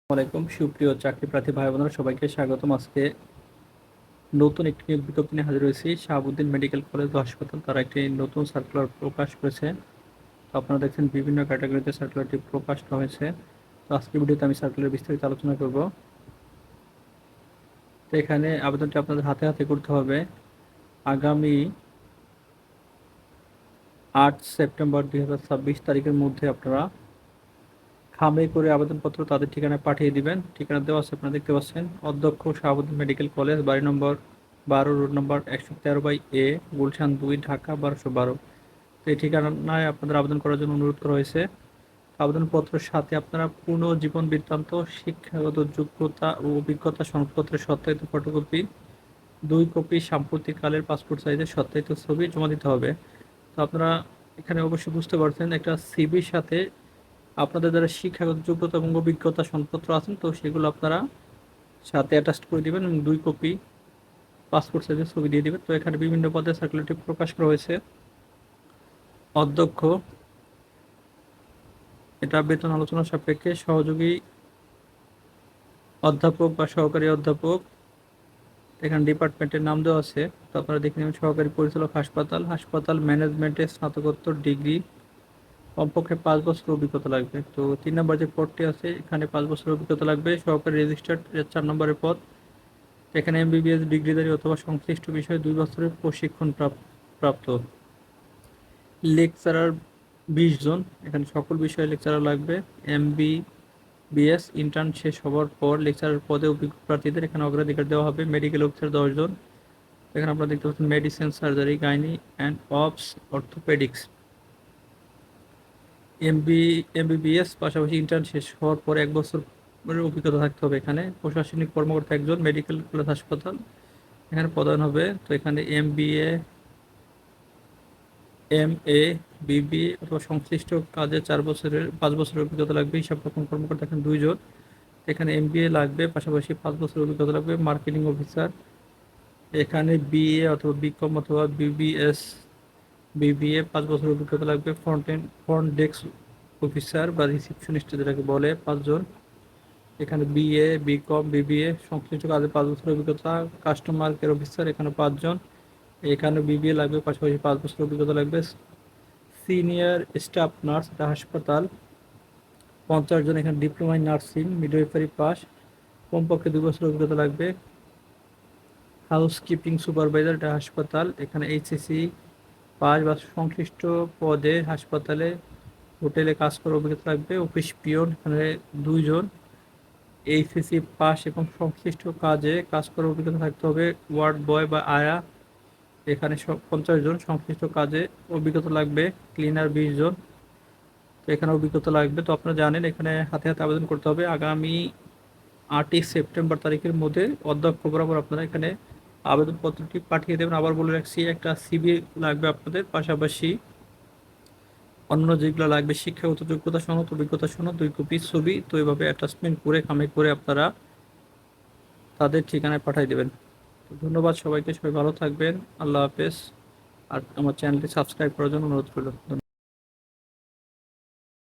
আলাইকুম সুপ্রিয় চাকরি প্রার্থী ভাই বোনেরা, সবাইকে স্বাগতম। আজকে নতুন একটি নিয়োগ বিজ্ঞপ্তি নিয়ে হাজির হয়েছি। শাহাবুদ্দিন মেডিকেল কলেজ ও হাসপাতাল তারা একটি নতুন সার্কুলার প্রকাশ করেছে। তো আপনারা দেখছেন বিভিন্ন ক্যাটাগরিতে সার্কুলারটি প্রকাশ করা হয়েছে। তো আজকের ভিডিওতে আমি সার্কুলার বিস্তারিত আলোচনা করব। তো এখানে আবেদনটি আপনাদের হাতে হাতে করতে হবে। আগামী 8 সেপ্টেম্বর 2026 তারিখের মধ্যে আপনারা খামে করে আবেদনপত্র তাদের ঠিকানায় পাঠিয়ে দিবেন। ঠিকানা দেওয়া আছে, আপনারা দেখতে পাচ্ছেন। অধ্যক্ষ শাহাবুদ্দিন মেডিকেল কলেজ, বাড়ি নম্বর 12, road number 113/A, Gulshan 2, Dhaka 1212। তো এই ঠিকানায় আপনাদের আবেদন করার জন্য অনুরোধ করা হয়েছে। আবেদনপত্রের সাথে আপনারা পূর্ণ জীবন বৃত্তান্ত, শিক্ষাগত যোগ্যতা ও অভিজ্ঞতা সনদপত্রের সত্যায়িত ফটোকপি, 2 কপি সাম্প্রতিককালের পাসপোর্ট সাইজের সত্যায়িত ছবি জমা দিতে হবে। তো আপনারা এখানে অবশ্যই বুঝতে পারছেন, একটা সিভির সাথে আপনাদের যারা শিক্ষাগত যোগ্যতা এবং অভিজ্ঞতা সনদপত্র আছেন, তো সেগুলো আপনারা সাথে অ্যাটাচ করে দিবেন এবং 2 কপি পাসপোর্ট সাইজের ছবি দিয়ে দিবেন। তো এখানে বিভিন্ন পদে সার্কুলারটি প্রকাশ করা হয়েছে। অধ্যক্ষ, এটা বেতন আলোচনা সাপেক্ষে সহযোগী অধ্যাপক বা সহকারী অধ্যাপক, এখানে ডিপার্টমেন্টের নাম দেওয়া আছে। তো আপনারা দেখে নেবেন। সহকারী পরিচালক হাসপাতাল, হাসপাতাল ম্যানেজমেন্টে স্নাতকোত্তর ডিগ্রি, কমপক্ষে 5 বছর অভিজ্ঞতা লাগবে। তো 3 নম্বর যে পদটি আছে, এখানে 5 বছর অভিজ্ঞতা লাগবে। সহকারী রেজিস্ট্রার 4 নম্বরের পদ, এখানে এমবিবিএস ডিগ্রিধারী অথবা সংশ্লিষ্ট বিষয়ে 2 বছরের প্রশিক্ষণ প্রাপ্ত। লেকচারার 20 জন, এখানে সকল বিষয়ে লেকচারার লাগবে। এমবিবিএস ইন্টার্ন শেষ হওয়ার পর লেকচারার পদে অভিজ্ঞ প্রার্থীদের এখানে অগ্রাধিকার দেওয়া হবে। মেডিকেল অফিসার 10 জন, এখানে আপনারা দেখতে পাচ্ছেন medicine, surgery, gynae and obs, orthopedics. MBBS পাশাপাশি ইন্টার্ন শেষ হওয়ার পর 1 বছরের অভিজ্ঞতা থাকতে হবে। এখানে প্রশাসনিক কর্মকর্তা 1 জন, মেডিকেল কলেজ হাসপাতাল এখানে প্রদান হবে। তো এখানে এমবিএ, এমএ, বিবিএ অথবা সংশ্লিষ্ট কাজে 5 বছরের অভিজ্ঞতা লাগবে। হিসাব রক্ষণ কর্মকর্তা এখানে 2 জন, এখানে এমবিএ লাগবে, পাশাপাশি 5 বছরের অভিজ্ঞতা লাগবে। মার্কেটিং অফিসার, এখানে বিএ অথবা বিকম অথবা বিবিএ 5 বছরের অভিজ্ঞতা লাগবে। ফ্রন্ট ডেস্ক অফিসার বা রিসিপশনিস্ট যেটাকে বলে 5 জন, এখানে বিএ, বিকম, বিবিএ সংশ্লিষ্ট কাজে 5 বছরের অভিজ্ঞতা। কাস্টমার কেয়ার অফিসার এখানে 5 জন, এখানে বিবিএ লাগবে, পাশাপাশি 5 বছরের অভিজ্ঞতা লাগবে। সিনিয়র স্টাফ নার্স, এটা হাসপাতাল 50 জন, এখানে diploma in nursing midwifery pass, কমপক্ষে 2 বছরের অভিজ্ঞতা লাগবে। হাউসকিপিং সুপারভাইজার, এটা হাসপাতাল, এখানে এইচএসসি পাস বা সংশ্লিষ্ট পদে হাসপাতালে হোটেলে কাজ করার অভিজ্ঞতা লাগবে। অফিস পিয়ন এখানে 2 জন, এইচএসসি পাস এবং সংশ্লিষ্ট কাজে কাজ করার অভিজ্ঞতা থাকতে হবে। ওয়ার্ড বয় বা আয়া এখানে 50 জন, সংশ্লিষ্ট কাজে অভিজ্ঞতা লাগবে। ক্লিনার 20 জন, তো এখানে অভিজ্ঞতা লাগবে। তো আপনারা জানেন এখানে হাতে হাতে আবেদন করতে হবে। আগামী 8ই সেপ্টেম্বর তারিখের মধ্যে অধ্যক্ষ বরাবর আপনারা এখানে আবেদনপত্রটি পাঠিয়ে দেবেন। আবার বলে রাখছি, একটা সিভি লাগবে আপনাদের, পাশাপাশি অন্য যেগুলো লাগবে শিক্ষাগত যোগ্যতা সনদ, অভিজ্ঞতা সনদ, 2 কপি ছবি। তো এইভাবে অ্যাটাচমেন্ট করে খামে করে আপনারা তাদের ঠিকানায় পাঠিয়ে দেবেন। তো ধন্যবাদ সবাইকে, সবাই ভালো থাকবেন। আল্লাহ হাফেজ। আর আমার চ্যানেলটি সাবস্ক্রাইব করার জন্য অনুরোধ করল।